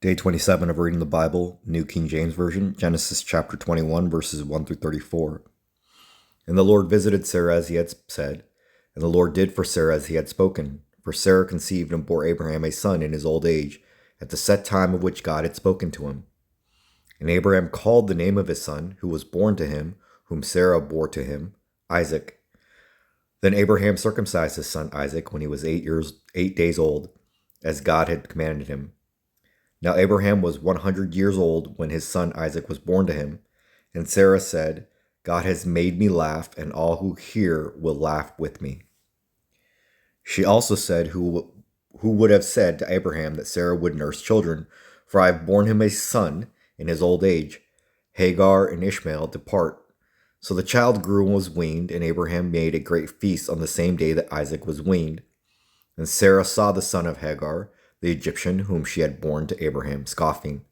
Day 27 of reading the Bible, New King James Version, Genesis chapter 21, verses 1 through 34. And the Lord visited Sarah as he had said, and the Lord did for Sarah as he had spoken. For Sarah conceived and bore Abraham a son in his old age, at the set time of which God had spoken to him. And Abraham called the name of his son, who was born to him, whom Sarah bore to him, Isaac. Then Abraham circumcised his son Isaac when he was 8 days old, as God had commanded him. Now Abraham was 100 years old when his son Isaac was born to him. And Sarah said, God has made me laugh, and all who hear will laugh with me. She also said, Who would have said to Abraham that Sarah would nurse children? For I have borne him a son in his old age. Hagar and Ishmael depart. So the child grew and was weaned, and Abraham made a great feast on the same day that Isaac was weaned. And Sarah saw the son of Hagar, the Egyptian, whom she had borne to Abraham, scoffing.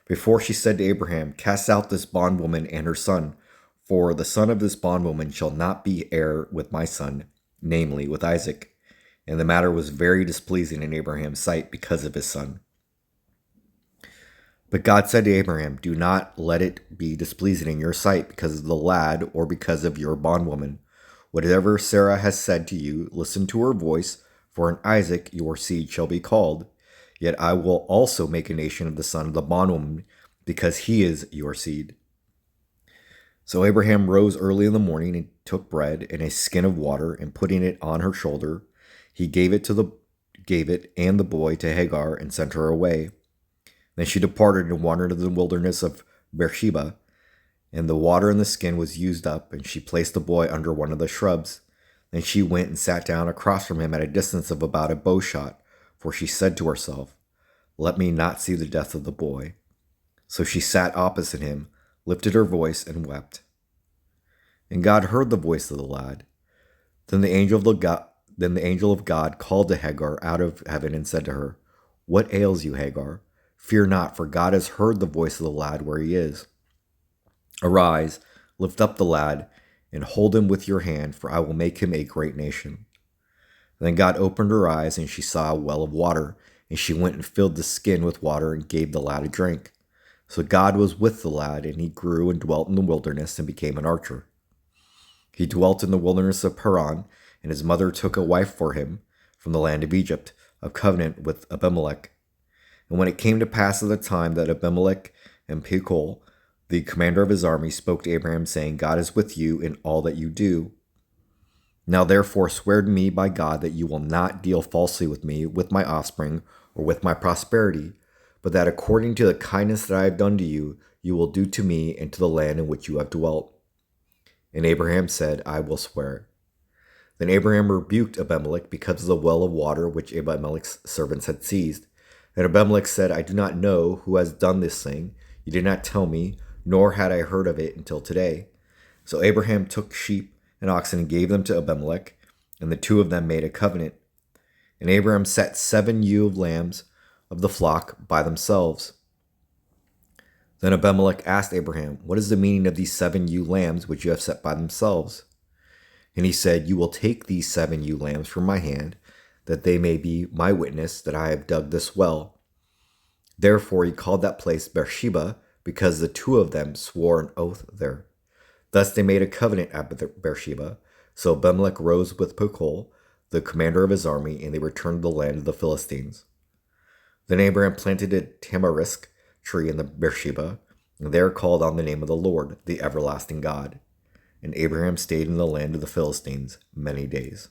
Before she said to Abraham, Cast out this bondwoman and her son, for the son of this bondwoman shall not be heir with my son, namely with Isaac. And the matter was very displeasing in Abraham's sight because of his son. But God said to Abraham, Do not let it be displeasing in your sight because of the lad or because of your bondwoman. Whatever Sarah has said to you, listen to her voice, for in Isaac your seed shall be called. Yet I will also make a nation of the son of the bondwoman, because he is your seed. So Abraham rose early in the morning and took bread and a skin of water, and putting it on her shoulder, he gave it and the boy to Hagar and sent her away. Then she departed and wandered in the wilderness of Beersheba, and the water in the skin was used up, and she placed the boy under one of the shrubs. Then she went and sat down across from him at a distance of about a bow shot, for she said to herself, Let me not see the death of the boy. So she sat opposite him, lifted her voice, and wept. And God heard the voice of the lad. Then the angel of God called to Hagar out of heaven and said to her, What ails you, Hagar? Fear not, for God has heard the voice of the lad where he is. Arise, lift up the lad, and hold him with your hand, for I will make him a great nation. Then God opened her eyes, and she saw a well of water, and she went and filled the skin with water and gave the lad a drink. So God was with the lad, and he grew and dwelt in the wilderness and became an archer. He dwelt in the wilderness of Paran, and his mother took a wife for him from the land of Egypt, of covenant with Abimelech. And when it came to pass at the time that Abimelech and Phicol, the commander of his army, spoke to Abraham, saying, God is with you in all that you do. Now therefore swear to me by God that you will not deal falsely with me, with my offspring, or with my prosperity, but that according to the kindness that I have done to you, you will do to me and to the land in which you have dwelt. And Abraham said, I will swear. Then Abraham rebuked Abimelech because of the well of water which Abimelech's servants had seized. And Abimelech said, I do not know who has done this thing. You did not tell me, nor had I heard of it until today. So Abraham took sheep and oxen and gave them to Abimelech, and the two of them made a covenant. And Abraham set 7 ewe lambs of the flock by themselves. Then Abimelech asked Abraham, What is the meaning of these 7 ewe lambs which you have set by themselves? And he said, You will take these 7 ewe lambs from my hand, that they may be my witness that I have dug this well. Therefore he called that place Beersheba, because the two of them swore an oath there. Thus they made a covenant at Beersheba. So Abimelech rose with Phicol, the commander of his army, and they returned to the land of the Philistines. Then Abraham planted a tamarisk tree in the Beersheba, and there called on the name of the Lord, the everlasting God. And Abraham stayed in the land of the Philistines many days.